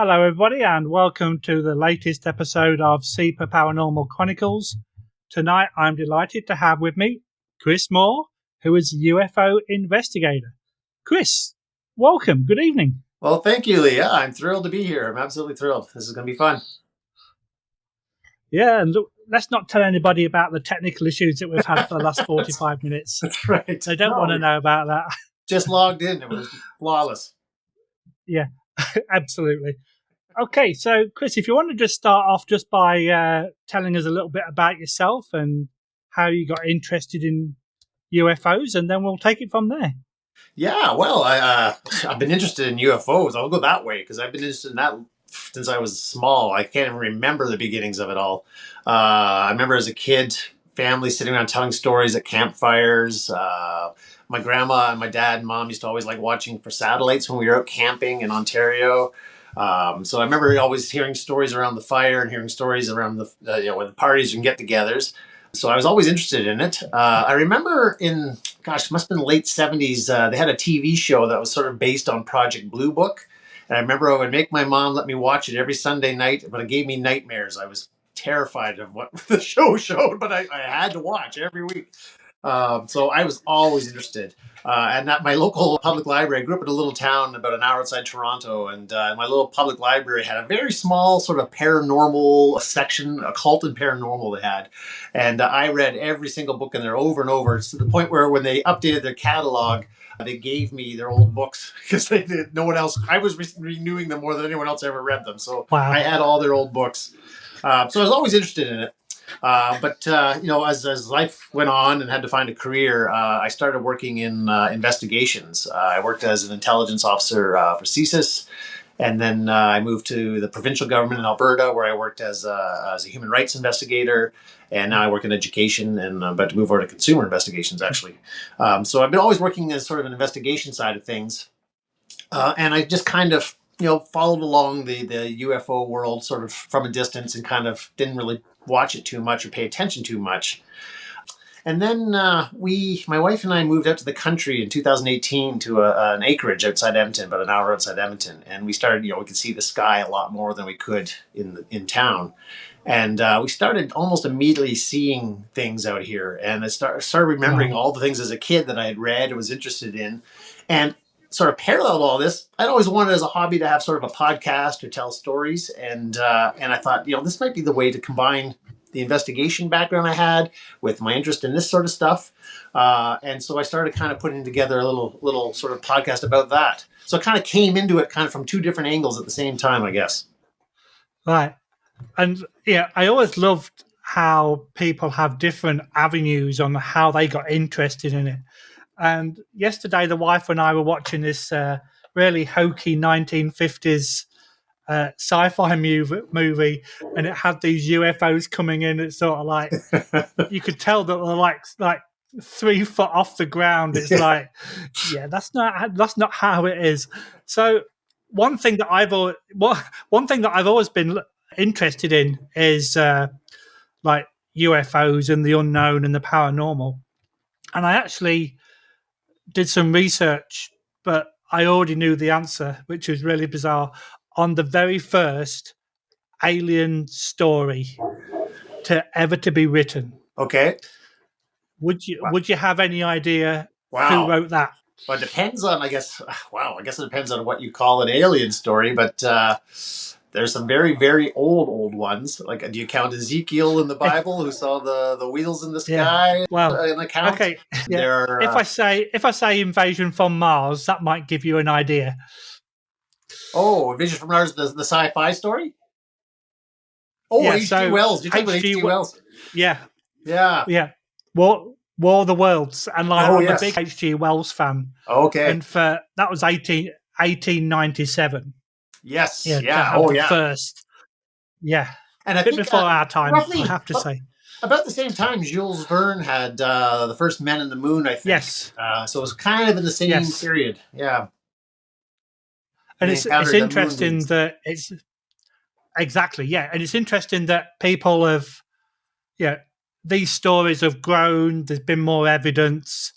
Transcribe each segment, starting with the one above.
Hello, everybody, and welcome to the latest episode of Super Paranormal Chronicles. Tonight, I'm delighted to have with me Chris Moore, who is a UFO investigator. Chris, welcome. Good evening. Well, thank you, Leah. I'm thrilled to be here. I'm absolutely thrilled. This is going to be fun. Yeah, and look, let's not tell anybody about the technical issues that we've had for the last 45 minutes. That's right. They don't want to know about that. Just logged in. It was flawless. Yeah, absolutely. Okay, so Chris, if you want to just start off just by telling us a little bit about yourself and how you got interested in UFOs, and then we'll take it from there. Yeah, well, I've been interested in UFOs. I'll go that way because I've been interested in that since I was small. I can't even remember the beginnings of it all. I remember as a kid, family sitting around telling stories at campfires. My grandma and my dad and mom used to always like watching for satellites when we were out camping in Ontario. So I remember always hearing stories around the fire and hearing stories around the when the parties and get-togethers. So I was always interested in it. I remember must have been the late 70s, they had a TV show that was sort of based on Project Blue Book. And I remember I would make my mom let me watch it every Sunday night, but it gave me nightmares. I was terrified of what the show showed, but I had to watch every week. So I was always interested. And at my local public library, I grew up in a little town about an hour outside Toronto, and my little public library had a very small sort of paranormal section, occult and paranormal they had. And I read every single book in there over and over, to the point where when they updated their catalog, they gave me their old books because they did no one else. I was renewing them more than anyone else ever read them. So wow. I had all their old books. So I was always interested in it. But as life went on and had to find a career, I started working in investigations. I worked as an intelligence officer for CSIS, and then I moved to the provincial government in Alberta, where I worked as a human rights investigator, and now I work in education, and I'm about to move over to consumer investigations, actually. So I've been always working as sort of an investigation side of things, and I just kind of followed along the UFO world sort of from a distance and kind of didn't really watch it too much or pay attention too much. And then my wife and I moved out to the country in 2018 to an acreage outside Edmonton, about an hour outside Edmonton. And we started, we could see the sky a lot more than we could in town. And we started almost immediately seeing things out here. And I started remembering all the things as a kid that I had read and was interested in. And sort of parallel to all this, I'd always wanted as a hobby to have sort of a podcast or tell stories. And I thought, this might be the way to combine the investigation background I had with my interest in this sort of stuff. And so I started kind of putting together a little sort of podcast about that. So I kind of came into it kind of from two different angles at the same time, I guess. Right. And yeah, I always loved how people have different avenues on how they got interested in it. And yesterday, the wife and I were watching this really hokey 1950s sci-fi movie, and it had these UFOs coming in. It's sort of like you could tell that they're like 3 foot off the ground. It's like, yeah, that's not how it is. So one thing that I've always been interested in is like UFOs and the unknown and the paranormal, and I actually did some research, but I already knew the answer, which was really bizarre, on the very first alien story ever to be written. Okay. Would you have any idea who wrote that? Well, it depends on, I guess it depends on what you call an alien story, but there's some very, very old ones. Like, do you count Ezekiel in the Bible who saw the wheels in the sky? Well, an account? Okay. Yeah. If I say Invasion from Mars, that might give you an idea. Oh, Invasion from Mars, the sci-fi story? Oh, yeah, H.G. Wells. You're talking about H.G. Wells. Yeah. Yeah. Yeah. War of the Worlds. And I'm a big H.G. Wells fan. Okay. And that was 1897. Yes. First. Yeah. And I a bit think, before our time, roughly, I have to say. About the same time, Jules Verne had the first Men in the Moon, I think. Yes. So it was kind of in the same period. Yeah. And it's interesting that it's... Exactly, yeah. And it's interesting that people have... these stories have grown, there's been more evidence,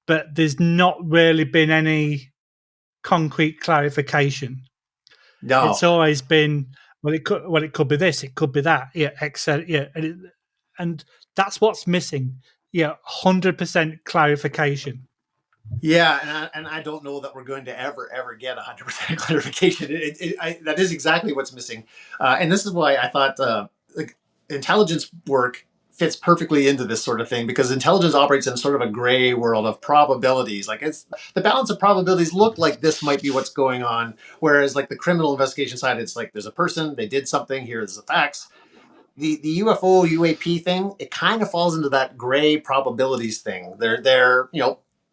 but there's not really been any concrete clarification. No. It's always been, well, it could be this, it could be that, yeah, etc. Yeah, and that's what's missing. Yeah, 100% clarification. Yeah, and I don't know that we're going to ever get 100% clarification. That is exactly what's missing, and this is why I thought like intelligence work fits perfectly into this sort of thing, because intelligence operates in sort of a gray world of probabilities. Like, it's the balance of probabilities look like this might be what's going on, whereas like the criminal investigation side, it's like there's a person, they did something, here's the facts. The UFO UAP thing, it kind of falls into that gray probabilities thing. They're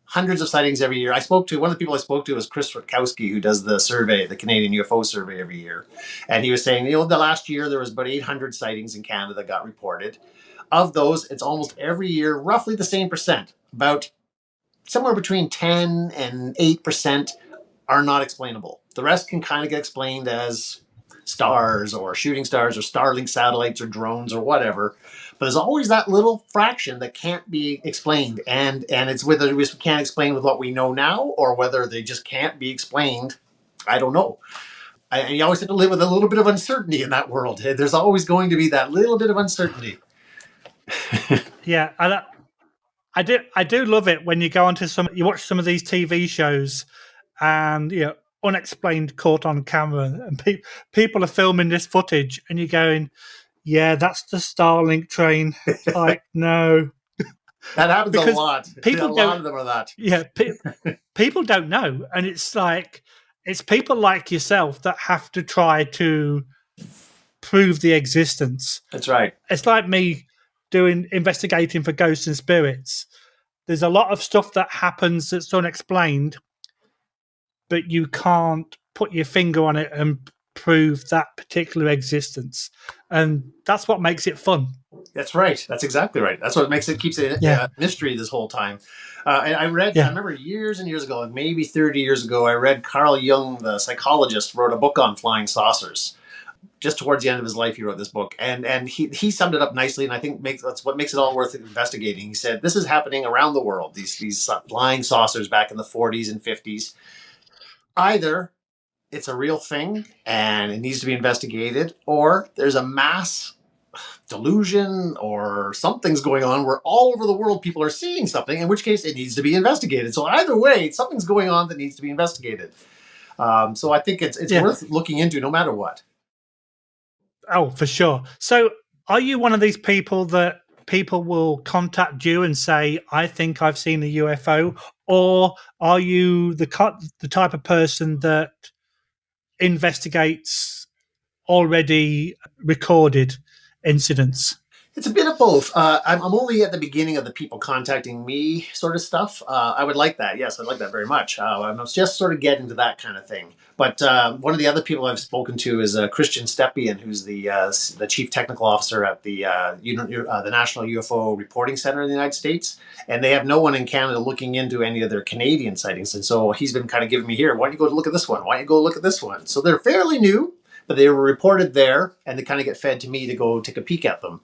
hundreds of sightings every year. One of the people I spoke to was Chris, who does the survey, the Canadian UFO survey every year, and he was saying, the last year there was about 800 sightings in Canada that got reported. Of those, it's almost every year roughly the same percent, about somewhere between 10 and 8% are not explainable. The rest can kind of get explained as stars or shooting stars or Starlink satellites or drones or whatever. But there's always that little fraction that can't be explained. And it's whether we can't explain with what we know now or whether they just can't be explained. I don't know. You always have to live with a little bit of uncertainty in that world. There's always going to be that little bit of uncertainty. Yeah, I do love it when you go onto you watch some of these TV shows, and unexplained caught on camera, and people are filming this footage, and you're going, yeah, that's the Starlink train. Like, no, that happens a lot. People a lot of them are that. Yeah, people don't know, and it's like it's people like yourself that have to try to prove the existence. That's right. It's like me investigating for ghosts and spirits. There's a lot of stuff that happens that's unexplained, but you can't put your finger on it and prove that particular existence. And that's what makes it fun. That's right. That's exactly right. That's what keeps it a mystery this whole time. And I remember years and years ago, maybe 30 years ago, I read Carl Jung, the psychologist, wrote a book on flying saucers. Just towards the end of his life, he wrote this book, and he summed it up nicely, and I think that's what makes it all worth investigating. He said, this is happening around the world, these flying saucers back in the 40s and 50s. Either it's a real thing and it needs to be investigated, or there's a mass delusion or something's going on where all over the world people are seeing something, in which case it needs to be investigated. So either way, something's going on that needs to be investigated. So I think it's worth looking into no matter what. Oh, for sure. So are you one of these people that people will contact you and say, I think I've seen a UFO? Or are you the type of person that investigates already recorded incidents? It's a bit of both. I'm only at the beginning of the people contacting me sort of stuff. I would like that. Yes, I'd like that very much. I'm just sort of getting to that kind of thing. But one of the other people I've spoken to is Christian Stepien, who's the chief technical officer at the National UFO Reporting Center in the United States. And they have no one in Canada looking into any of their Canadian sightings. And so he's been kind of giving me, here, why don't you go look at this one? Why don't you go look at this one? So they're fairly new, but they were reported there, and they kind of get fed to me to go take a peek at them.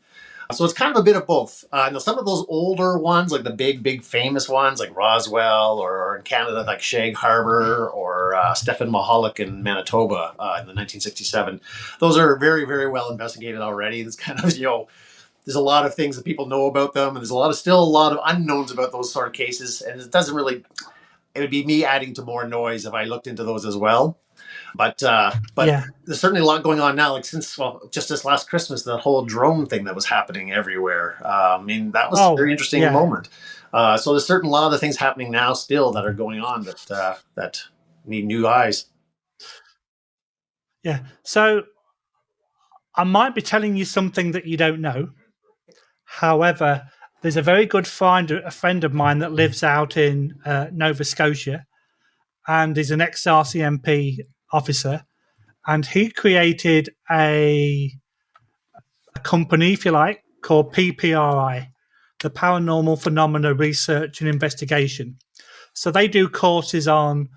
So it's kind of a bit of both. Now, some of those older ones, like the big famous ones, like Roswell, or in Canada, like Shag Harbor, or Stephen Mahalik in Manitoba in the 1967, those are very, very well investigated already. It's kind of, there's a lot of things that people know about them, and there's still a lot of unknowns about those sort of cases, and it would be me adding to more noise if I looked into those as well. But there's certainly a lot going on now. Like just this last Christmas, the whole drone thing that was happening everywhere. That was a very interesting moment. So there's a lot of things happening now still that are going on that need new eyes. Yeah. So I might be telling you something that you don't know. However, there's a very good friend of mine that lives out in Nova Scotia, and is an ex-RCMP officer, and he created a company, if you like, called PPRI, the Paranormal Phenomena Research and Investigation. So they do courses on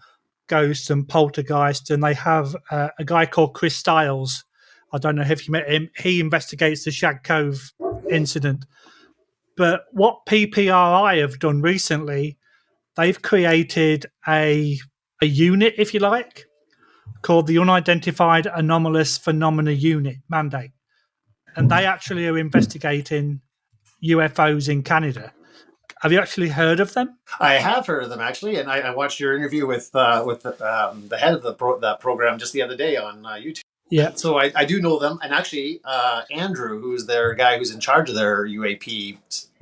ghosts and poltergeists, and they have a guy called Chris Stiles. I don't know if you met him. He investigates the Shag Cove incident. But what PPRI have done recently, they've created a unit, if you like, called the Unidentified Anomalous Phenomena Unit Mandate. And they actually are investigating UFOs in Canada. Have you actually heard of them? I have heard of them actually, and I watched your interview with the head of that program just the other day on YouTube. Yeah. So I do know them, and actually Andrew, who's their guy who's in charge of their UAP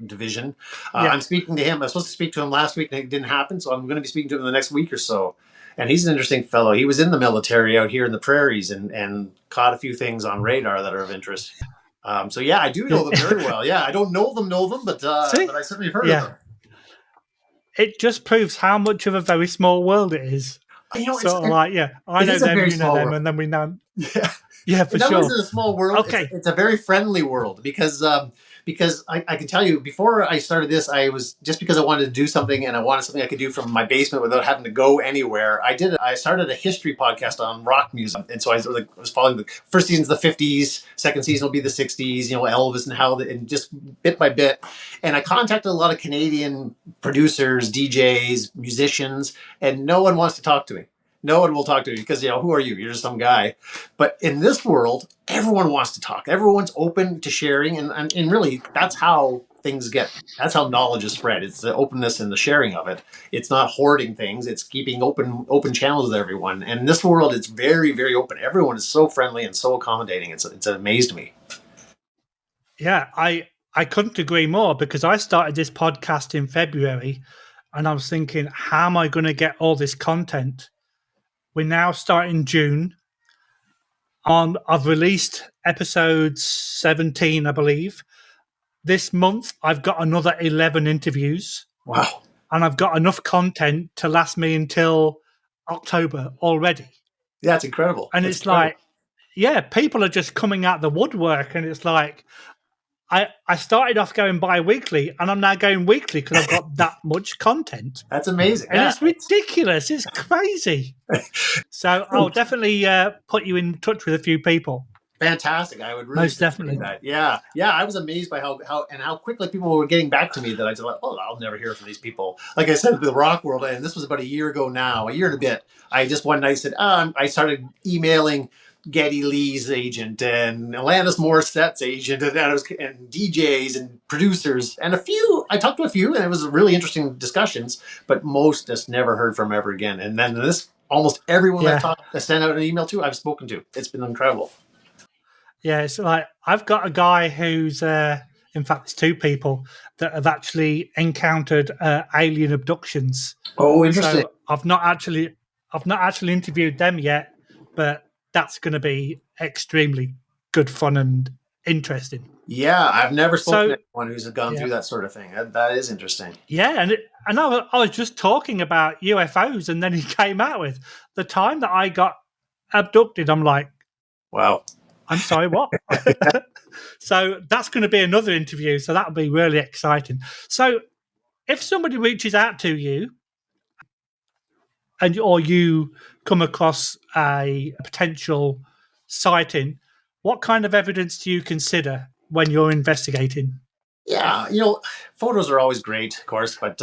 division, Yeah. I'm speaking to him. I was supposed to speak to him last week, and it didn't happen. So I'm going to be speaking to him in the next week or so. And he's an interesting fellow. He was in the military out here in the prairies and caught a few things on radar that are of interest. So yeah, I do know them very well. Yeah, I don't know them, but I certainly have heard of them. It just proves how much of a very small world it is. You know, sort of like, yeah, I know them, you know them, world. And then we know. Yeah, for sure. It's a small world. Okay. It's a very friendly world because I can tell you, before I started this, because I wanted to do something and I wanted something I could do from my basement without having to go anywhere. I started a history podcast on rock music. And so I was following the first season's the 50s, second season will be the 60s, Elvis and just bit by bit. And I contacted a lot of Canadian producers, DJs, musicians, and no one wants to talk to me. No one will talk to you because, who are you? You're just some guy. But in this world, everyone wants to talk. Everyone's open to sharing. And really, that's how that's how knowledge is spread. It's the openness and the sharing of it. It's not hoarding things. It's keeping open channels with everyone. And in this world, it's very, very open. Everyone is so friendly and so accommodating. It's amazed me. Yeah, I couldn't agree more because I started this podcast in February and I was thinking, how am I going to get all this content? We're now starting June. I've released episode 17, I believe. This month, I've got another 11 interviews. Wow. And I've got enough content to last me until October already. Yeah, it's incredible. And it's like, yeah, people are just coming out the woodwork. And it's like, I started off going bi-weekly and I'm now going weekly because I've got that much content. That's amazing. And it's ridiculous. It's crazy. So I'll definitely put you in touch with a few people. Fantastic. I would really most definitely that. Yeah. I was amazed by how quickly people were getting back to me that I thought, I'll never hear from these people. Like I said, the rock world, and this was about a year ago now, a year and a bit. I just one night said, I started emailing Geddy Lee's agent and Alanis Morissette's agent and DJs and producers and I talked to a few and it was really interesting discussions, but most just never heard from ever again. And then almost everyone I sent out an email to, I've spoken to. It's been incredible. Yeah, it's like I've got a guy who's, in fact, it's two people that have actually encountered alien abductions. Oh, interesting. So I've not actually interviewed them yet, but that's going to be extremely good fun and interesting. Yeah, I've never spoken to anyone who's gone through that sort of thing. That is interesting. Yeah, and I was just talking about UFOs, and then he came out with the time that I got abducted. I'm like, wow. I'm sorry, what? So that's going to be another interview. So that'll be really exciting. So if somebody reaches out to you or you come across a potential sighting, what kind of evidence do you consider when you're investigating? Yeah, photos are always great, of course, but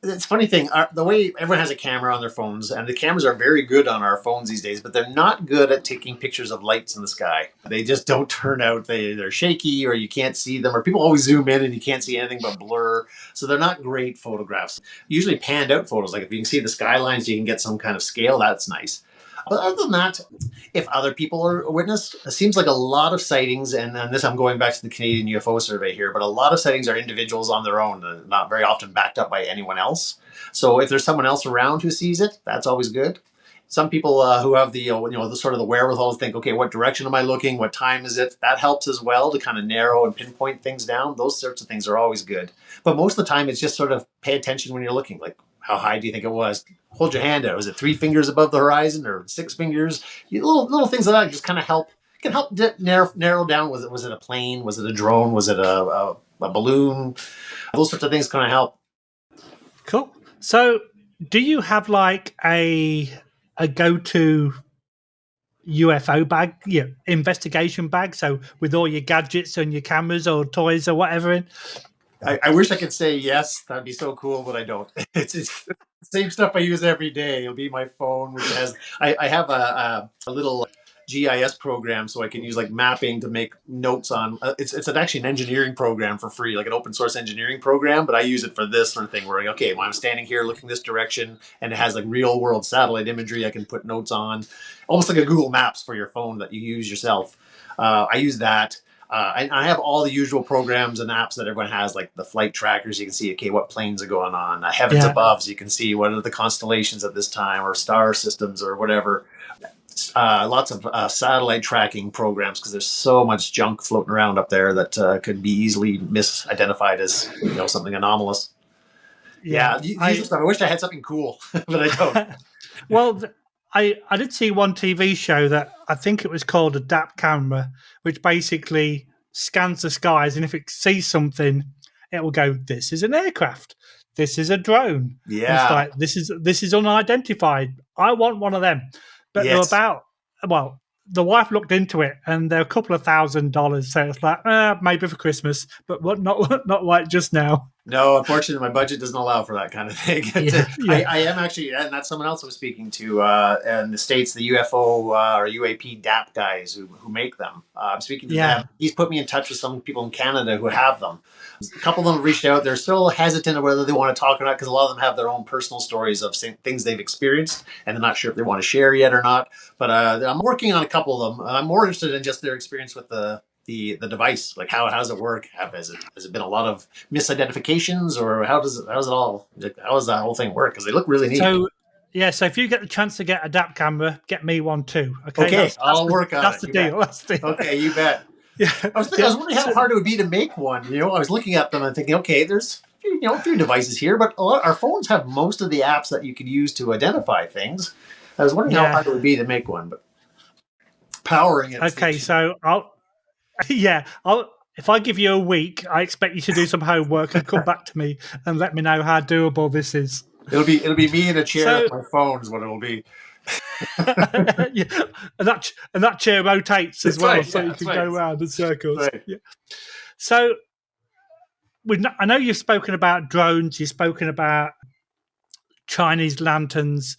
it's a funny thing. The way everyone has a camera on their phones, and the cameras are very good on our phones these days, but they're not good at taking pictures of lights in the sky. They just don't turn out. They're shaky, or you can't see them, or people always zoom in and you can't see anything but blur. So they're not great photographs. Usually panned out photos, like if you can see the skylines, you can get some kind of scale. That's nice. But other than that, if other people are a witness, it seems like a lot of sightings, and this I'm going back to the Canadian UFO survey here, but a lot of sightings are individuals on their own, not very often backed up by anyone else. So if there's someone else around who sees it, that's always good. Some people who have the the sort of the wherewithal to think, okay, what direction am I looking? What time is it? That helps as well to kind of narrow and pinpoint things down. Those sorts of things are always good. But most of the time, it's just sort of pay attention when you're looking, like, how high do you think it was? Hold your hand out. Was it 3 fingers above the horizon or 6 fingers? Little things like that just kind of help. Can help narrow down. Was it a plane? Was it a drone? Was it a balloon? Those sorts of things kind of help. Cool. So, do you have like a go-to UFO bag, investigation bag? So, with all your gadgets and your cameras or toys or whatever in? I wish I could say yes. That'd be so cool, but I don't. It's the same stuff I use every day. It'll be my phone, which has I have a little GIS program, so I can use like mapping to make notes on. It's actually an engineering program for free, like an open source engineering program. But I use it for this sort of thing, where okay, when I'm standing here looking this direction, and it has like real world satellite imagery, I can put notes on, almost like a Google Maps for your phone that you use yourself. I use that. I have all the usual programs and apps that everyone has, like the flight trackers. You can see, okay, what planes are going on. Heavens Yeah, above, so you can see what are the constellations at this time, or star systems, or whatever. Lots of satellite tracking programs, because there's so much junk floating around up there that could be easily misidentified as something anomalous. yeah. Yeah, the usual stuff. I wish I had something cool, but I don't. Well, I did see one TV show that I think it was called a DAP camera, which basically scans the skies, and if it sees something, it will go, "This is an aircraft. This is a drone." And it's Yeah. like, this is unidentified. I want one of them. But they're Yes. about, well, the wife looked into it, and they're a couple of $1,000s. So it's like, maybe for Christmas, but what not like just now. No, unfortunately, my budget doesn't allow for that kind of thing. Yeah, yeah, I am actually, and that's someone else I was speaking to in the States, the UFO or UAP DAP guys who make them. I'm speaking to them. yeah, He's put me in touch with some people in Canada who have them. A couple of them reached out. They're still hesitant of whether they want to talk or not, because a lot of them have their own personal stories of things they've experienced, and they're not sure if they want to share yet or not. But I'm working on a couple of them. I'm more interested in just their experience with the device. Like, how does it work? Has it been a lot of misidentifications, or how does that whole thing work? Because they look really neat. so yeah, so if you get the chance to get a DAP camera, get me one too. Okay, Okay, I'll work on that's it. the You bet. deal. That's the deal. Okay, you bet. Yeah, I yeah. was wondering how So, hard it would be to make one. I was looking at them and thinking, okay, there's a few devices here, but our phones have most of the apps that you could use to identify things. I was wondering how yeah. hard it would be to make one, but powering it's the Okay, so I'll yeah, I'll if I give you a week, I expect you to do some homework and come back to me and let me know how doable this is. it'll be me in a chair So with my phone is what it'll be. yeah, and that chair rotates as That's well, right. so Yeah, you that's can go right. around in That's circles. right. Yeah. So I know you've spoken about drones, you've spoken about Chinese lanterns,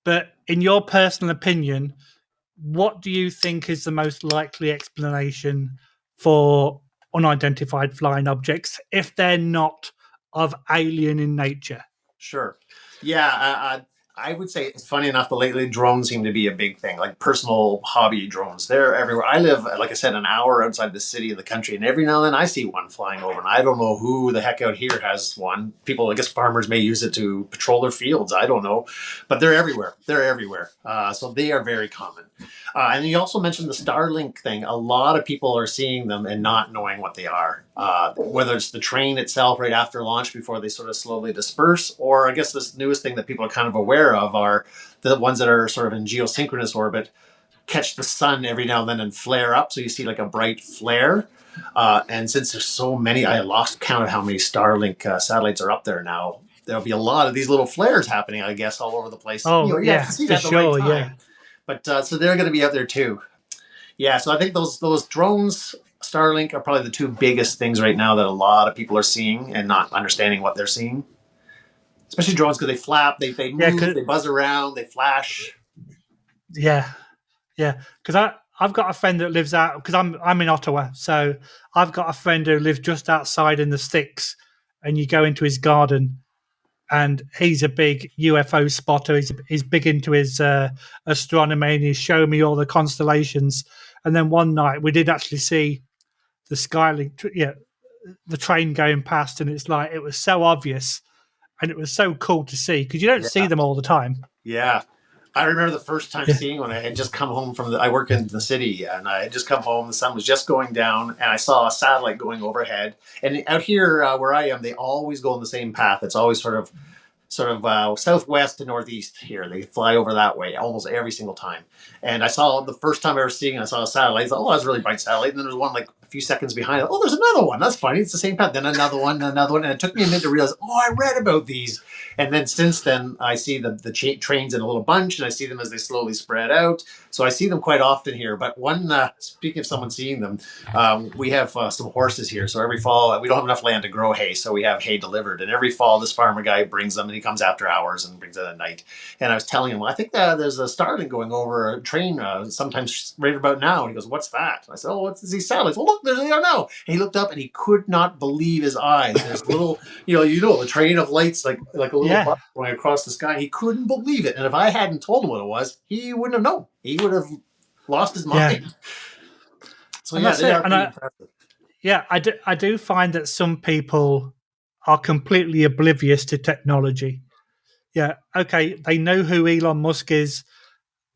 but in your personal opinion, what do you think is the most likely explanation for unidentified flying objects if they're not of alien in nature? Sure. Yeah, I would say it's funny enough, but lately drones seem to be a big thing, like personal hobby drones. They're everywhere. I live, like I said, an hour outside the city of the country, and every now and then I see one flying over, and I don't know who the heck out here has one. People, I guess farmers may use it to patrol their fields. I don't know, but they're everywhere. They're everywhere. So they are very common. And you also mentioned the Starlink thing. A lot of people are seeing them and not knowing what they are. Whether it's the train itself right after launch before they sort of slowly disperse, or I guess this newest thing that people are kind of aware of are the ones that are sort of in geosynchronous orbit, catch the sun every now and then and flare up. So you see like a bright flare. And since there's so many, I lost count of how many Starlink satellites are up there now. There'll be a lot of these little flares happening, I guess, all over the place. Oh, You have to yeah, see for that at the right sure. Yeah. time. But so they're going to be out there too. Yeah, so I think those drones, Starlink, are probably the two biggest things right now that a lot of people are seeing and not understanding what they're seeing. Especially drones, because they flap, they Yeah. move, they buzz around, they flash. Yeah. Yeah. Because I've got a friend that lives out, because I'm in Ottawa. So I've got a friend who lives just outside in the sticks, and you go into his garden, and he's a big UFO spotter. He's big into his astronomy, and he's showing me all the constellations. And then one night we did actually see the Skylink, yeah, the train going past, and it's like it was so obvious, and it was so cool to see because you don't see Yeah, them all the time. yeah. I remember the first time Yeah, seeing one. I had just come home I work in the city, and I had just come home. The sun was just going down, and I saw a satellite going overhead. And out here where I am, they always go on the same path. It's always sort of southwest to northeast here. They fly over that way almost every single time. And I saw the first time I was seeing, I saw a satellite. I thought, oh, that's a really bright satellite. And then there was one like a few seconds behind. Oh, there's another one. That's funny. It's the same path. Then another one, another one. And it took me a minute to realize, oh, I read about these. And then since then, I see the trains in a little bunch, and I see them as they slowly spread out. So I see them quite often here. But speaking of someone seeing them, we have some horses here. So every fall, we don't have enough land to grow hay. So we have hay delivered. And every fall, this farmer guy brings them, and he comes after hours and brings it at night. And I was telling him, well, I think there's a starling going over a train sometimes right about now. And he goes, what's that? And I said, oh, what's these satellites? Well, look, there they are now. And he looked up and he could not believe his eyes. There's little, the train of lights, like a little bus going across the sky. He couldn't believe it. And if I hadn't told him what it was, he wouldn't have known. He would have lost his mind. Yeah. So yeah, they are pretty impressive. Yeah, I do find that some people are completely oblivious to technology. Yeah, okay, they know who Elon Musk is,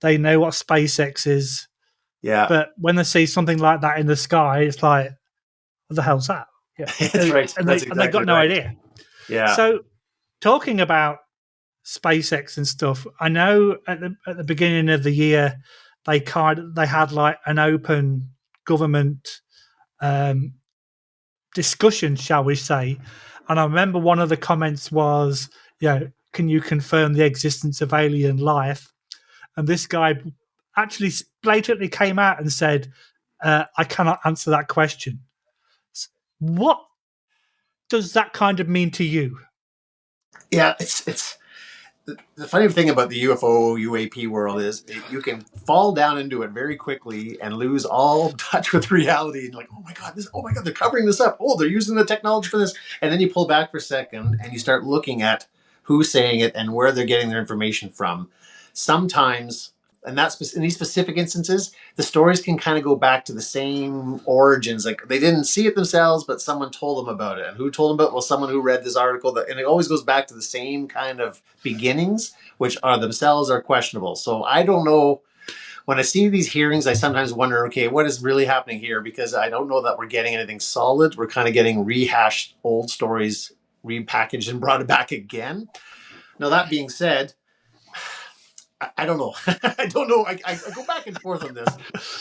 they know what SpaceX is. Yeah. But when they see something like that in the sky, it's like, what the hell's that? Yeah. That's right. And they've got no idea. Yeah. So talking about SpaceX and stuff, I know at the beginning of the year they had like an open government discussion, shall we say. And I remember one of the comments was, can you confirm the existence of alien life? And this guy actually blatantly came out and said, I cannot answer that question. What does that kind of mean to you? Yeah, it's the funny thing about the UFO UAP world is you can fall down into it very quickly and lose all touch with reality. And like, oh my god, they're covering this up. Oh, they're using the technology for this. And then you pull back for a second and you start looking at who's saying it and where they're getting their information from. Sometimes, and that's in these specific instances, the stories can kind of go back to the same origins. Like they didn't see it themselves, but someone told them about it. And who told them about it? Well, someone who read this article. And it always goes back to the same kind of beginnings, which are themselves are questionable. So I don't know. When I see these hearings, I sometimes wonder, okay, what is really happening here? Because I don't know that we're getting anything solid. We're kind of getting rehashed old stories, repackaged and brought back again. Now, that being said, I don't know. I don't know. I go back and forth on this.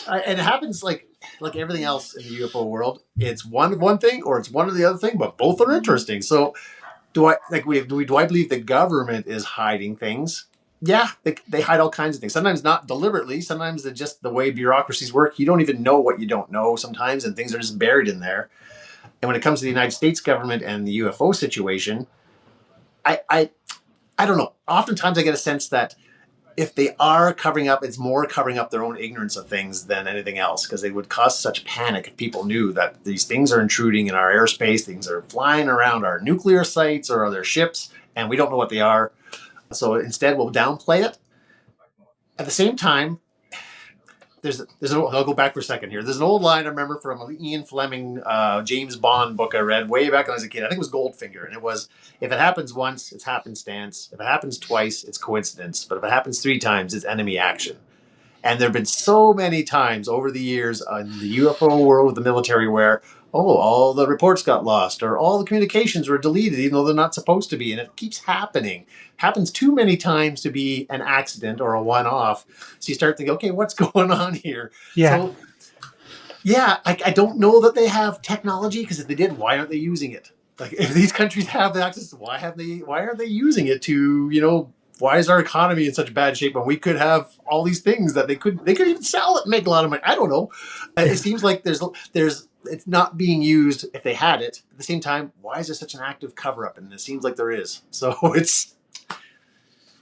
And it happens like everything else in the UFO world. It's one thing or it's one or the other thing, but both are interesting. So do I believe the government is hiding things? Yeah, they hide all kinds of things. Sometimes not deliberately. Sometimes it's just the way bureaucracies work. You don't even know what you don't know sometimes, and things are just buried in there. And when it comes to the United States government and the UFO situation, I don't know. Oftentimes I get a sense that if they are covering up, it's more covering up their own ignorance of things than anything else, because they would cause such panic if people knew that these things are intruding in our airspace, things are flying around our nuclear sites or other ships, and we don't know what they are. So instead, we'll downplay it. At the same time, I'll go back for a second here. There's an old line I remember from an Ian Fleming James Bond book I read way back when I was a kid. I think it was Goldfinger, and it was, if it happens once, it's happenstance. If it happens twice, it's coincidence. But if it happens 3 times, it's enemy action. And there have been so many times over the years in the UFO world with the military where, all the reports got lost or all the communications were deleted, even though they're not supposed to be. And it keeps happening. Happens too many times to be an accident or a one-off. So you start thinking, okay, what's going on here? Yeah. So, yeah, I don't know that they have technology, because if they did, why aren't they using it? Like, if these countries have access, why aren't they using it to, why is our economy in such bad shape when we could have all these things that they could even sell it and make a lot of money? I don't know. It seems like it's not being used if they had it. At the same time, why is there such an active cover-up? And it seems like there is. So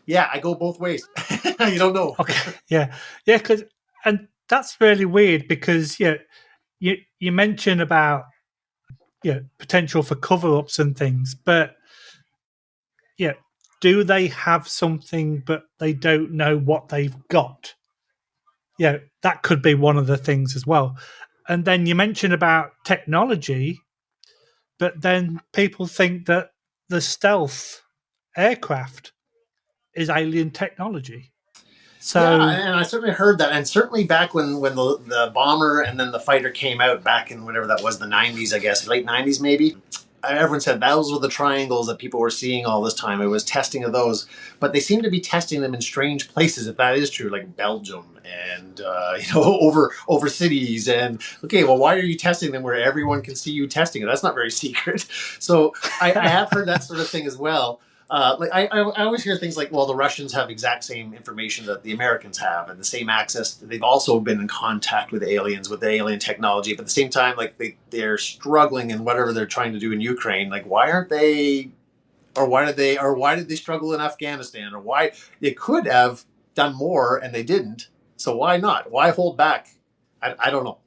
I go both ways. You don't know. Okay. Yeah. And that's really weird because you mentioned about potential for cover-ups and things, but do they have something but they don't know what they've got? That could be one of the things as well. And then you mentioned about technology, but then people think that the stealth aircraft is alien technology. So, and I certainly heard that, and certainly back when the bomber and then the fighter came out back in whatever that was, the 90s, I guess, late 90s maybe. everyone said those were the triangles that people were seeing all this time. It was testing of those, but they seem to be testing them in strange places. If that is true, like Belgium and over cities. And okay, well, why are you testing them where everyone can see you testing it? That's not very secret. So I have heard that sort of thing as well. I always hear things like, well, the Russians have exact same information that the Americans have, and the same access. They've also been in contact with aliens, with the alien technology, but at the same time, like they're struggling in whatever they're trying to do in Ukraine. Like, why aren't they, why did they struggle in Afghanistan, or why they could have done more and they didn't? So why not? Why hold back? I don't know.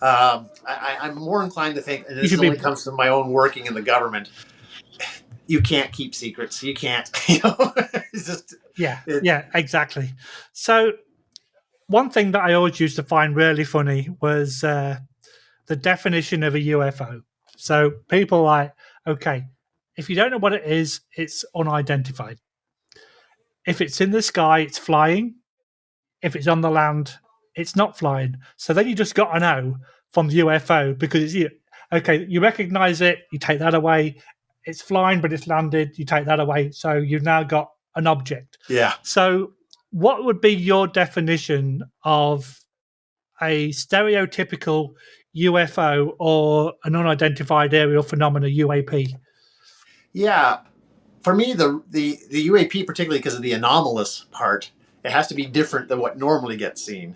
I'm more inclined to think, and this only comes from my own working in the government. You can't keep secrets. You can't, it's just, yeah, exactly. So one thing that I always used to find really funny was the definition of a UFO. So people are like, okay, if you don't know what it is, it's unidentified. If it's in the sky, it's flying. If it's on the land, it's not flying. So then you just got to know from the UFO, because it's, okay, you recognize it, you take that away. It's flying, but it's landed. You take that away. So you've now got an object. Yeah. So what would be your definition of a stereotypical UFO or an unidentified aerial phenomena, UAP? Yeah. For me, the UAP, particularly because of the anomalous part, it has to be different than what normally gets seen.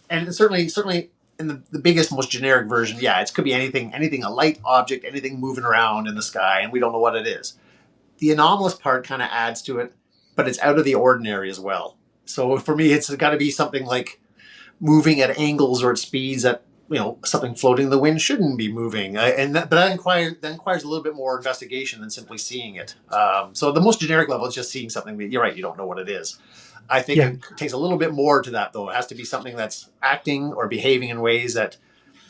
And certainly in the biggest, most generic version, yeah, it could be anything, a light object, anything moving around in the sky, and we don't know what it is. The anomalous part kind of adds to it, but it's out of the ordinary as well. So for me, it's got to be something like moving at angles or at speeds that, something floating in the wind shouldn't be moving. But that requires a little bit more investigation than simply seeing it. So the most generic level is just seeing something that, you're right, you don't know what it is. I think it takes a little bit more to that, though. It has to be something that's acting or behaving in ways that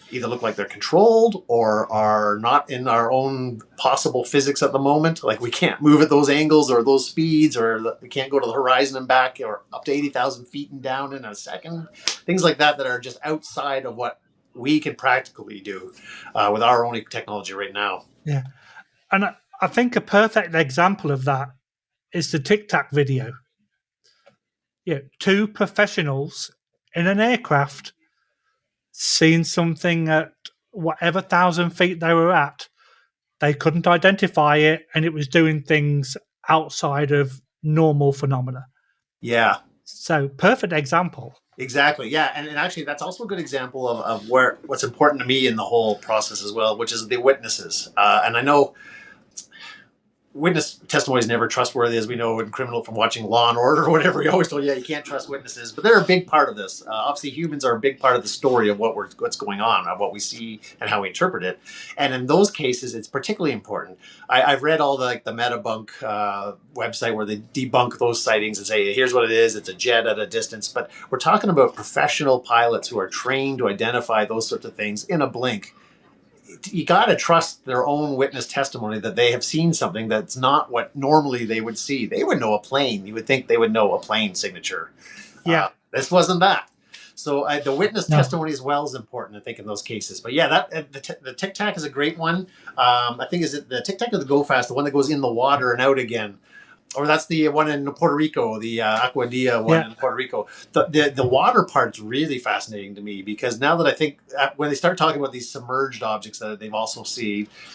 either look like they're controlled or are not in our own possible physics at the moment. Like we can't move at those angles or those speeds, or we can't go to the horizon and back, or up to 80,000 feet and down in a second. Things like that are just outside of what we can practically do with our own technology right now. Yeah. And I think a perfect example of that is the Tic Tac video. Yeah, two professionals in an aircraft seeing something at whatever 1,000 feet they were at. They couldn't identify it, and it was doing things outside of normal phenomena. Yeah. So perfect example. Exactly. Yeah. And actually, that's also a good example of what's important to me in the whole process as well, which is the witnesses. And I know witness testimony is never trustworthy, as we know in criminal from watching Law and Order or whatever. We always told you can't trust witnesses, but they're a big part of this. Obviously, humans are a big part of the story of what's going on, of what we see and how we interpret it. And in those cases, it's particularly important. I've read all the Metabunk website where they debunk those sightings and say, here's what it is. It's a jet at a distance. But we're talking about professional pilots who are trained to identify those sorts of things in a blink. You got to trust their own witness testimony that they have seen something that's not what normally they would see. They would know a plane. You would think they would know a plane signature. Yeah. This wasn't that. So the witness testimony as well is important, I think, in those cases. But yeah, the Tic Tac is a great one. I think, is it the Tic Tac or the Go Fast, the one that goes in the water and out again? Or that's the one in Puerto Rico, the Aqua Dia one in Puerto Rico. The water part's really fascinating to me, because now that I think, when they start talking about these submerged objects that they've also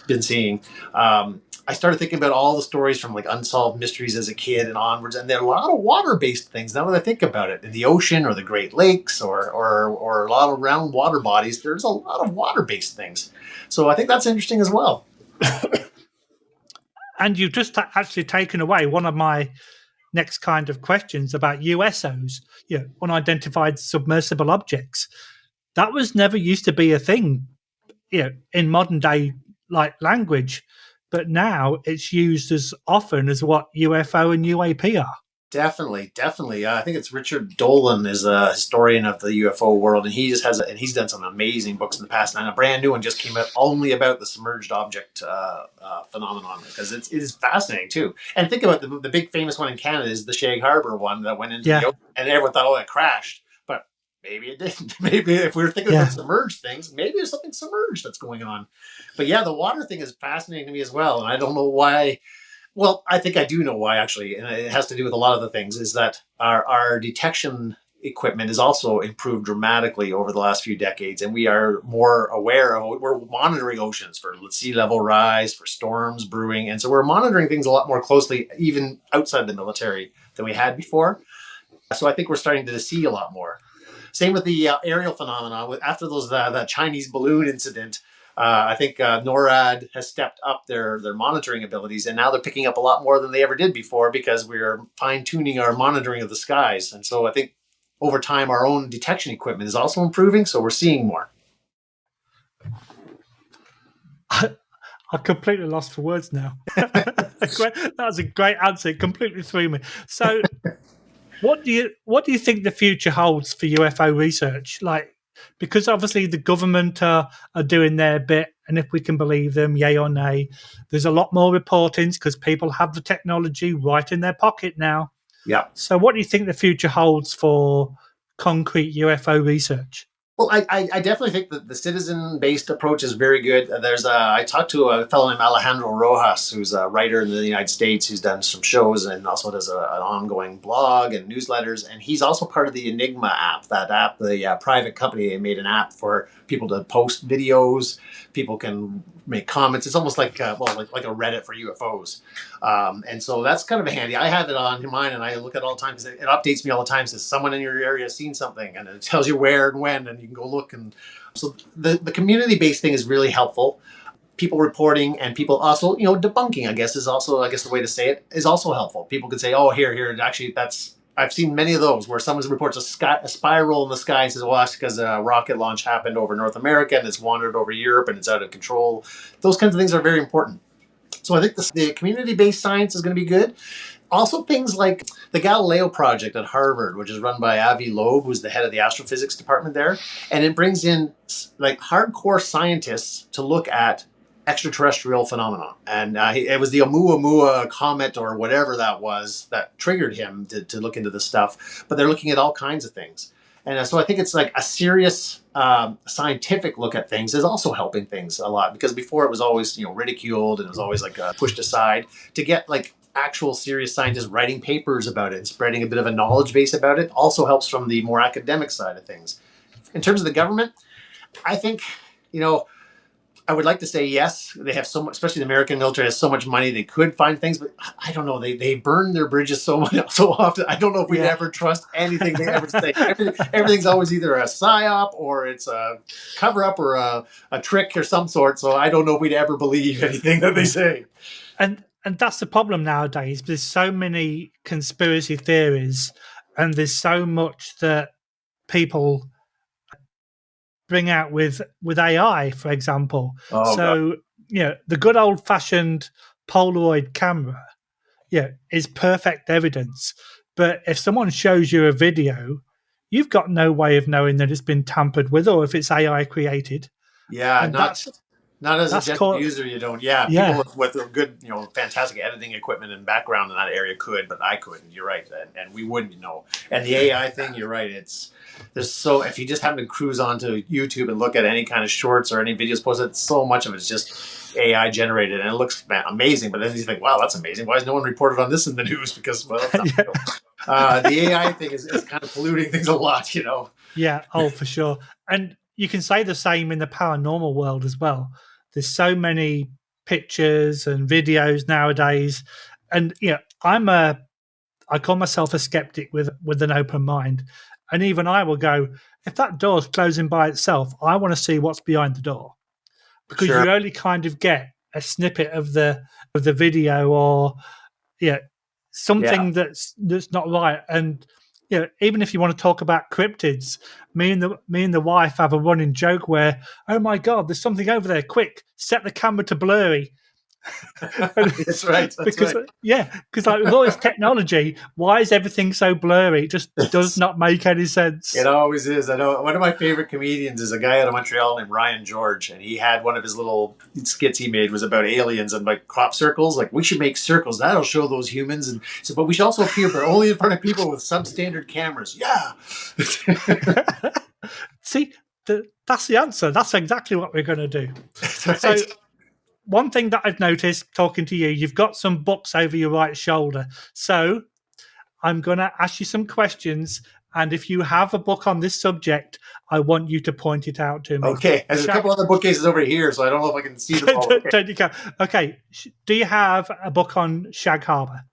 been seeing, I started thinking about all the stories from like Unsolved Mysteries as a kid and onwards, and there are a lot of water-based things now that I think about it. In the ocean or the Great Lakes or a lot of round water bodies, there's a lot of water-based things. So I think that's interesting as well. And you've just actually taken away one of my next kind of questions about USOs, unidentified submersible objects. That was never used to be a thing, in modern day language, but now it's used as often as what UFO and UAP are. Definitely. I think it's Richard Dolan is a historian of the UFO world, and he's done some amazing books in the past. And a brand new one just came out only about the submerged object phenomenon, because it is fascinating too. And think about the big famous one in Canada is the Shag Harbor one that went into the ocean, and everyone thought, it crashed. But maybe it didn't. Maybe if we were thinking about submerged things, maybe there's something submerged that's going on. But yeah, the water thing is fascinating to me as well. And I don't know why. Well, I think I do know why, actually, and it has to do with a lot of the things. Is that our detection equipment has also improved dramatically over the last few decades, and we are more aware of. We're monitoring oceans for sea level rise, for storms brewing, and so we're monitoring things a lot more closely, even outside the military, than we had before. So I think we're starting to see a lot more. Same with the aerial phenomenon. After those that Chinese balloon incident, I think NORAD has stepped up their monitoring abilities, and now they're picking up a lot more than they ever did before because we're fine tuning our monitoring of the skies. And so I think over time, our own detection equipment is also improving, so we're seeing more. I'm completely lost for words now. That was a great answer. It completely threw me. So, what do you think the future holds for UFO research? Like, because obviously the government are doing their bit, and if we can believe them, yay or nay, there's a lot more reportings because people have the technology right in their pocket now. Yeah. So, what do you think the future holds for concrete UFO research? Well, I definitely think that the citizen-based approach is very good. I talked to a fellow named Alejandro Rojas, who's a writer in the United States, who's done some shows and also does an ongoing blog and newsletters. And he's also part of the Enigma app. That app, the private company, they made an app for people to post videos. People can make comments. It's almost like a Reddit for UFOs. And so that's kind of handy. I have it on mine, and I look at it all the time because it updates me all the time. It says someone in your area has seen something, and it tells you where and when, and you can go look. And so the community-based thing is really helpful. People reporting and people also, debunking, I guess the way to say it is also helpful. People could say, oh, here, actually, I've seen many of those where someone reports a spiral in the sky and says, well, that's because a rocket launch happened over North America and it's wandered over Europe and it's out of control. Those kinds of things are very important. So I think the community-based science is going to be good. Also, things like the Galileo Project at Harvard, which is run by Avi Loeb, who's the head of the astrophysics department there. And it brings in like hardcore scientists to look at extraterrestrial phenomena. And it was the Oumuamua comet or whatever that was that triggered him to look into this stuff. But they're looking at all kinds of things. And so I think it's like a serious scientific look at things is also helping things a lot, because before it was always, ridiculed and it was always like pushed aside. To get like actual serious scientists writing papers about it and spreading a bit of a knowledge base about it also helps from the more academic side of things. In terms of the government, I think, I would like to say yes. They have so much, especially the American military has so much money they could find things, but I don't know. They burn their bridges so often. I don't know if we'd ever trust anything they ever say. Everything's always either a psyop or it's a cover up or a trick or some sort. So I don't know if we'd ever believe anything that they say. And that's the problem nowadays. There's so many conspiracy theories, and there's so much that people bring out with AI, for example. God. The good old-fashioned Polaroid camera, is perfect evidence. But if someone shows you a video, you've got no way of knowing that it's been tampered with or if it's AI created. Yeah, not as a general user, you don't. Yeah, people with good, fantastic editing equipment and background in that area could, but I couldn't. You're right, and we wouldn't know. And the AI thing, you're right. If you just happen to cruise onto YouTube and look at any kind of shorts or any videos posted, so much of it's just AI generated, and it looks amazing. But then you think, wow, that's amazing. Why has no one reported on this in the news? Because that's not real. The AI thing is kind of polluting things a lot, Yeah, for sure. And you can say the same in the paranormal world as well. There's so many pictures and videos nowadays, and I call myself a skeptic with an open mind, and even I will go, if that door's closing by itself, I want to see what's behind the door, because you only kind of get a snippet of the video or something that's not right. And even if you want to talk about cryptids, me and the wife have a running joke where, oh my God, there's something over there, quick, set the camera to blurry. That's right. That's because right. because like with all this technology, why is everything so blurry? It just does not make any sense. It always is. I know one of my favorite comedians is a guy out of Montreal named Ryan George, and he had one of his little skits he made was about aliens and like crop circles. Like, we should make circles that'll show those humans, and so, but we should also appear, but only in front of people with substandard cameras. Yeah. See, that's the answer. That's exactly what we're going to do. That's right. So, one thing that I've noticed talking to you, you've got some books over your right shoulder. So, I'm going to ask you some questions. And if you have a book on this subject, I want you to point it out to me. Okay. There's a couple other bookcases over here, so I don't know if I can see them all. Okay. Do you have a book on Shag Harbor?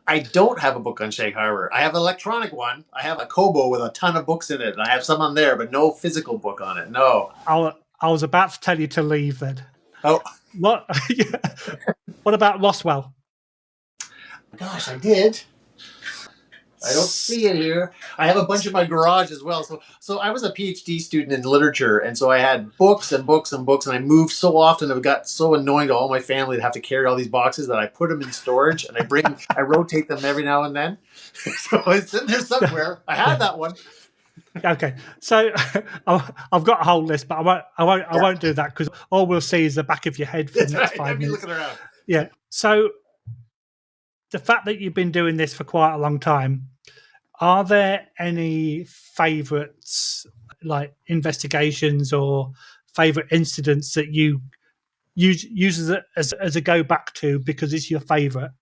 I don't have a book on Shag Harbor. I have an electronic one. I have a Kobo with a ton of books in it, and I have some on there, but no physical book on it. No. I was about to tell you to leave then. Oh. What? What about Roswell? Gosh, I did. I don't see it here. I have a bunch in my garage as well. So I was a PhD student in literature, and so I had books and books and books, and I moved so often. It got so annoying to all my family to have to carry all these boxes that I put them in storage, and I rotate them every now and then. So it's in there somewhere. I had that one. Okay, so I've got a whole list, but I won't do that because all we'll see is the back of your head for the next 5 minutes. Looking around. Yeah. So the fact that you've been doing this for quite a long time, are there any favorites, like investigations or favorite incidents that you use as a go back to because it's your favorite?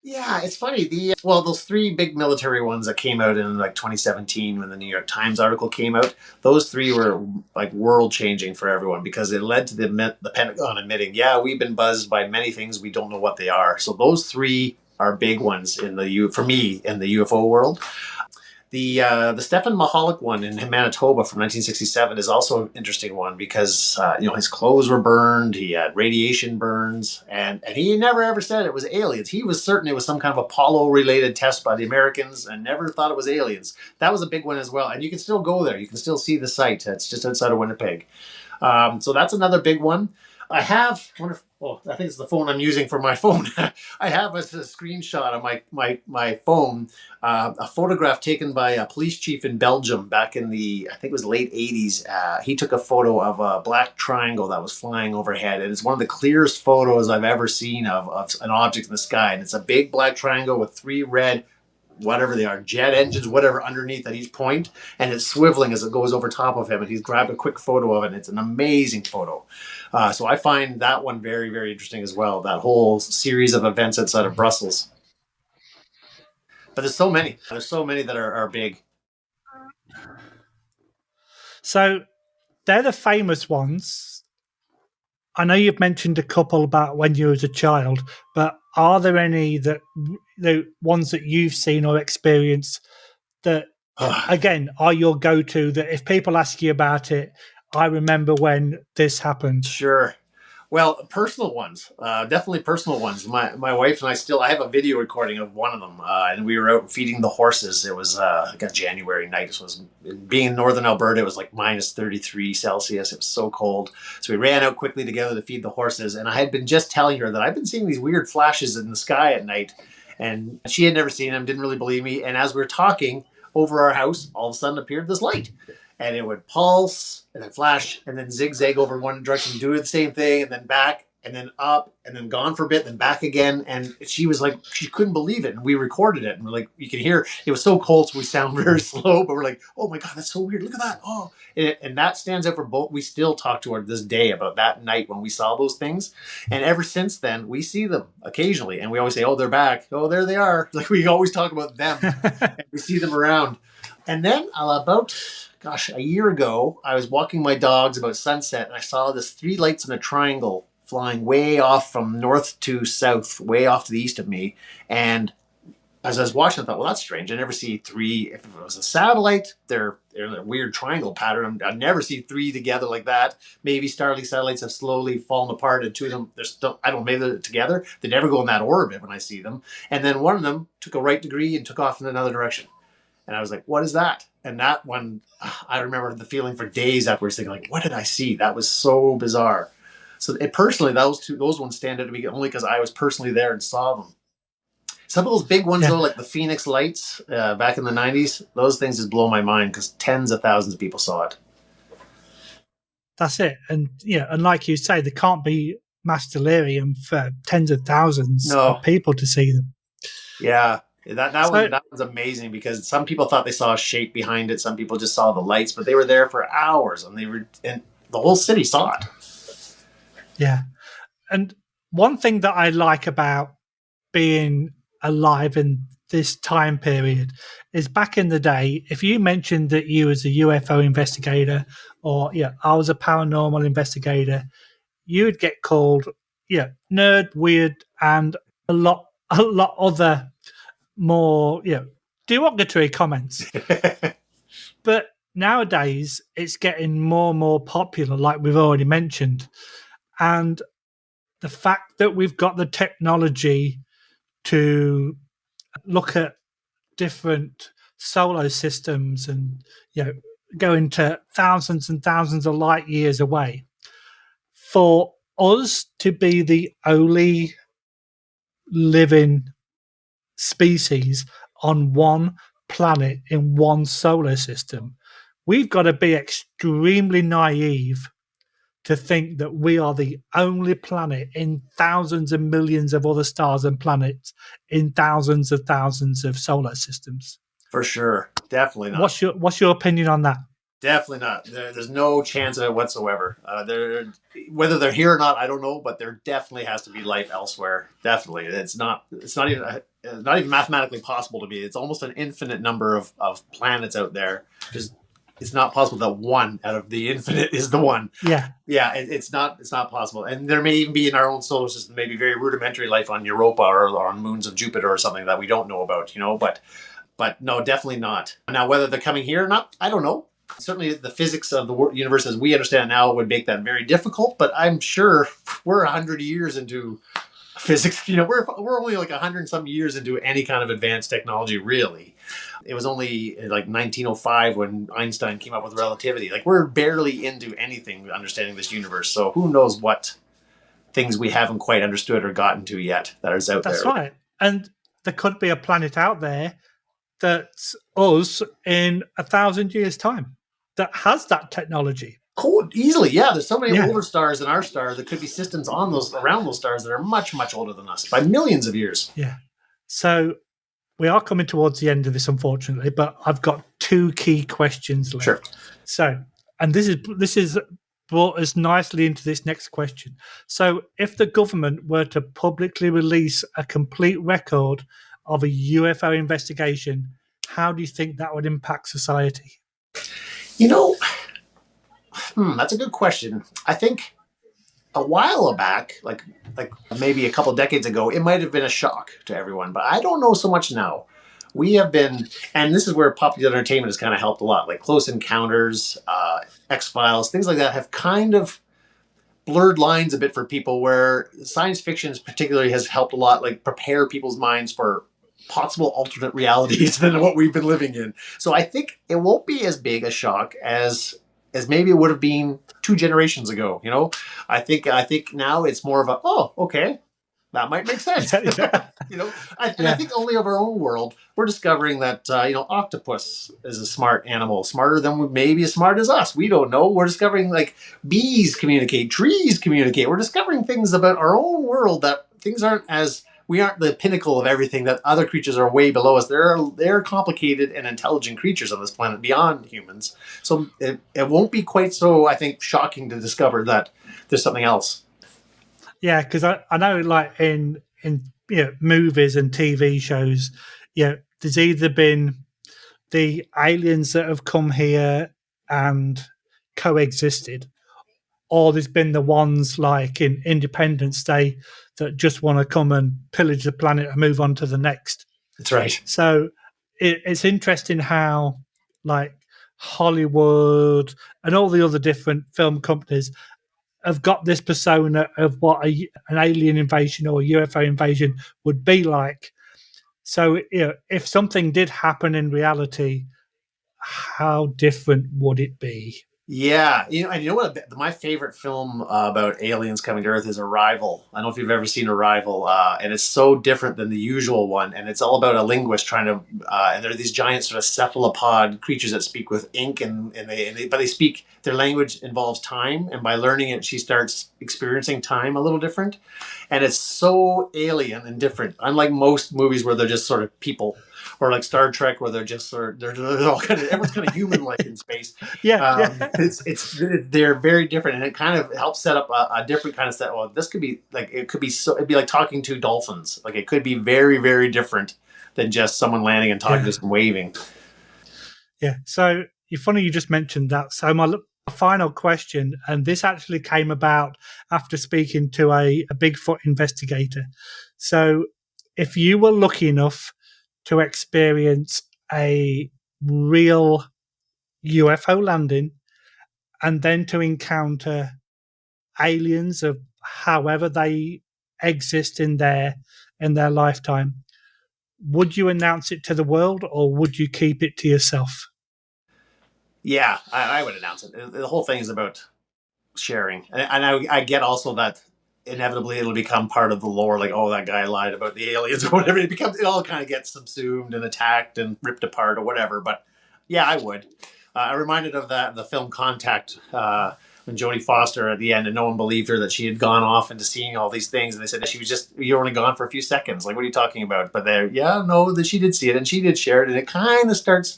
Yeah, it's funny. Those three big military ones that came out in like 2017 when the New York Times article came out, those three were like world changing for everyone because it led to the Pentagon admitting, yeah, we've been buzzed by many things, we don't know what they are. So those three are big ones for me in the UFO world. The Stephen Mahalik one in Manitoba from 1967 is also an interesting one because his clothes were burned, he had radiation burns, and he never ever said it was aliens. He was certain it was some kind of Apollo related test by the Americans and never thought it was aliens. That was a big one as well, and you can still go there. You can still see the site. It's just outside of Winnipeg. So that's another big one. I have, I think it's the phone I'm using for my phone. I have a screenshot of my phone, a photograph taken by a police chief in Belgium back in I think it was late 80s. He took a photo of a black triangle that was flying overhead. And it's one of the clearest photos I've ever seen of an object in the sky. And it's a big black triangle with three red, whatever they are, jet engines, whatever, underneath at each point, and it's swiveling as it goes over top of him, and he's grabbed a quick photo of it, and it's an amazing photo. So I find that one very, very interesting as well, that whole series of events outside of Brussels. But there's so many that are big. So they're the famous ones. I know you've mentioned a couple about when you was a child, but are there any that the ones that you've seen or experienced that, again, are your go-to, that if people ask you about it, I remember when this happened? Sure. Well, personal ones, definitely personal ones. My wife and I have a video recording of one of them, and we were out feeding the horses. It was like a January night. It was, being in northern Alberta, it was like minus 33 Celsius. It was so cold. So we ran out quickly together to feed the horses. And I had been just telling her that I've been seeing these weird flashes in the sky at night. And she had never seen them, didn't really believe me. And as we were talking over our house, all of a sudden appeared this light. And it would pulse and then flash and then zigzag over one direction, do the same thing, and then back and then up and then gone for a bit, then back again. And she was like, she couldn't believe it. And we recorded it. And we're like, you can hear it was so cold, so we sound very slow, but we're like, oh my God, that's so weird. Look at that. Oh, and that stands out for both. We still talk to her this day about that night when we saw those things. And ever since then, we see them occasionally. And we always say, oh, they're back. Oh, there they are. Like we always talk about them. And we see them around. And then about a year ago, I was walking my dogs about sunset, and I saw this three lights in a triangle flying way off from north to south, way off to the east of me. And as I was watching, I thought, well, that's strange. I never see three. If it was a satellite, they're in a weird triangle pattern. I never see three together like that. Maybe Starlink satellites have slowly fallen apart, and two of them, they're still, I don't know, maybe they're together. They never go in that orbit when I see them. And then one of them took a right degree and took off in another direction. And I was like, what is that? And that one, I remember the feeling for days afterwards thinking like, what did I see? That was so bizarre. So personally, those ones stand out to me only because I was personally there and saw them. Some of those big ones, though, like the Phoenix Lights back in the 90s, those things just blow my mind because tens of thousands of people saw it. That's it. And and like you say, there can't be mass delirium for tens of thousands of people to see them. Yeah. That was amazing because some people thought they saw a shape behind it. Some people just saw the lights, but they were there for hours and the whole city saw it. Yeah. And one thing that I like about being alive in this time period is back in the day, if you mentioned that you was a UFO investigator or I was a paranormal investigator, you would get called nerd, weird, and a lot other more derogatory comments. But nowadays it's getting more and more popular, like we've already mentioned. And the fact that we've got the technology to look at different solar systems and go into thousands and thousands of light years away, for us to be the only living species on one planet in one solar system, we've got to be extremely naive to think that we are the only planet in thousands and millions of other stars and planets in thousands of solar systems. For sure. Definitely not. What's your opinion on that? Definitely not. There's no chance of it whatsoever. Whether they're here or not, I don't know, but there definitely has to be life elsewhere. Definitely. It's not even mathematically possible to be. It's almost an infinite number of planets out there. It's not possible that one out of the infinite is the one. Yeah. It's not possible. And there may even be in our own solar system, maybe very rudimentary life on Europa or on moons of Jupiter or something that we don't know about, but no, definitely not. Now, whether they're coming here or not, I don't know. Certainly the physics of the universe as we understand now would make that very difficult, but I'm sure we're 100 years into physics. We're only like 100 and some years into any kind of advanced technology, really. It was only like 1905 when Einstein came up with relativity. Like, we're barely into anything understanding this universe. So who knows what things we haven't quite understood or gotten to yet that is out there. That's right. And there could be a planet out there that's us in 1,000 years' time that has that technology. Cool, easily, yeah. There's so many older stars than our star. There could be systems around those stars that are much, much older than us by millions of years. Yeah. So we are coming towards the end of this, unfortunately, but I've got two key questions left. Sure. So, and this is brought us nicely into this next question. So, if the government were to publicly release a complete record of a UFO investigation, how do you think that would impact society? That's a good question. I think a while back, like maybe a couple of decades ago, it might have been a shock to everyone, but I don't know so much now. We have been, and this is where popular entertainment has kind of helped a lot, like Close Encounters, X-Files, things like that have kind of blurred lines a bit for people, where science fiction particularly has helped a lot, like prepare people's minds for possible alternate realities than what we've been living in. So I think it won't be as big a shock as maybe it would have been 2 generations ago. I think now it's more of a, oh, okay, that might make sense. I think only of our own world, we're discovering that, octopus is a smart animal, smarter than maybe as smart as us. We don't know. We're discovering, like, bees communicate, trees communicate. We're discovering things about our own world that we aren't the pinnacle of everything, that other creatures are way below us. They're complicated and intelligent creatures on this planet beyond humans. So it won't be quite so, I think, shocking to discover that there's something else. Yeah, because I know, like, in movies and TV shows, there's either been the aliens that have come here and coexisted, or there's been the ones like in Independence Day that just want to come and pillage the planet and move on to the next. That's right. So it's interesting how, like, Hollywood and all the other different film companies have got this persona of what an alien invasion or a UFO invasion would be like. So, if something did happen in reality, how different would it be? Yeah, and you know what? My favorite film about aliens coming to Earth is Arrival. I don't know if you've ever seen Arrival, and it's so different than the usual one. And it's all about a linguist trying to, and there are these giant sort of cephalopod creatures that speak with ink, but they speak their language involves time, and by learning it, she starts experiencing time a little different, and it's so alien and different. Unlike most movies where they're just sort of people, or like Star Trek where they're just sort of they're all kind of everyone's kind of human like in space. Yeah. They're very different, and it kind of helps set up a different kind of set. Well, this could be like it'd be like talking to dolphins. Like it could be very very different than just someone landing and talking to us and waving. Yeah. So it's funny you just mentioned that. So my final question, and this actually came about after speaking to a Bigfoot investigator. So if you were lucky enough to experience a real UFO landing and then to encounter aliens of however they exist in their lifetime, would you announce it to the world or would you keep it to yourself? Yeah, I would announce it. The whole thing is about sharing, and I get also that inevitably it'll become part of the lore. Like, oh, that guy lied about the aliens or whatever. It all kind of gets subsumed and attacked and ripped apart or whatever. But yeah, I would. I'm reminded of the film Contact. When Jodie Foster at the end, and no one believed her that she had gone off into seeing all these things, and they said that you were only gone for a few seconds. Like, what are you talking about? But that she did see it and she did share it, and it kind of starts.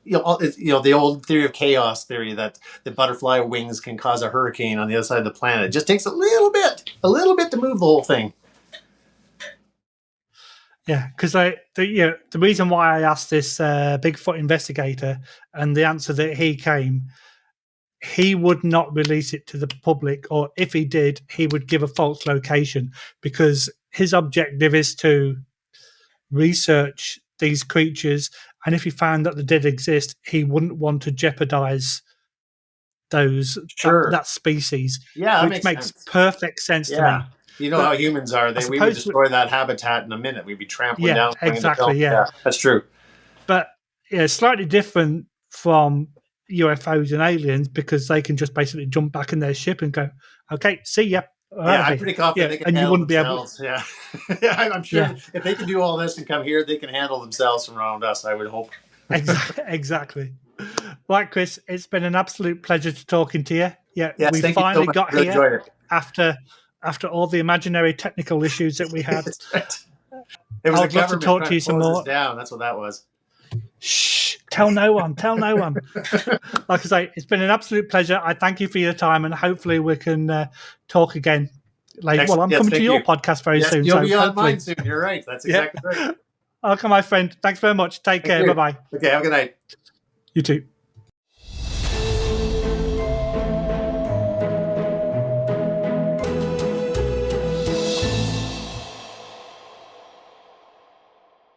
The old theory of chaos theory that the butterfly wings can cause a hurricane on the other side of the planet. It just takes a little bit to move the whole thing. Yeah, because the reason why I asked this Bigfoot investigator and the answer that he would not release it to the public, or if he did, he would give a false location because his objective is to research these creatures, and if he found that they did exist, he wouldn't want to jeopardize that species. Yeah, which makes perfect sense to me. You know how humans are. We would destroy that habitat in a minute. We'd be trampling down. Exactly. Yeah, that's true. But slightly different from UFOs and aliens because they can just basically jump back in their ship and go, "Okay, see ya." I'm pretty confident they can and handle you wouldn't themselves. be able. Yeah, I'm sure if they can do all this and come here, they can handle themselves from around us. I would hope. Exactly. Right, Chris, it's been an absolute pleasure to talking to you. Yeah, yes, we finally got here after all the imaginary technical issues that we had. Right. It was I'd love to talk to you some more. Down. That's what that was. Shh! Tell no one. Tell no one. Like I say, it's been an absolute pleasure. I thank you for your time, and hopefully we can talk again. Well, I'm coming to your podcast very soon. You'll be on mine soon. You're right. That's exactly right. Okay, my friend. Thanks very much. Take care. Bye-bye. Okay, have a good night. You too.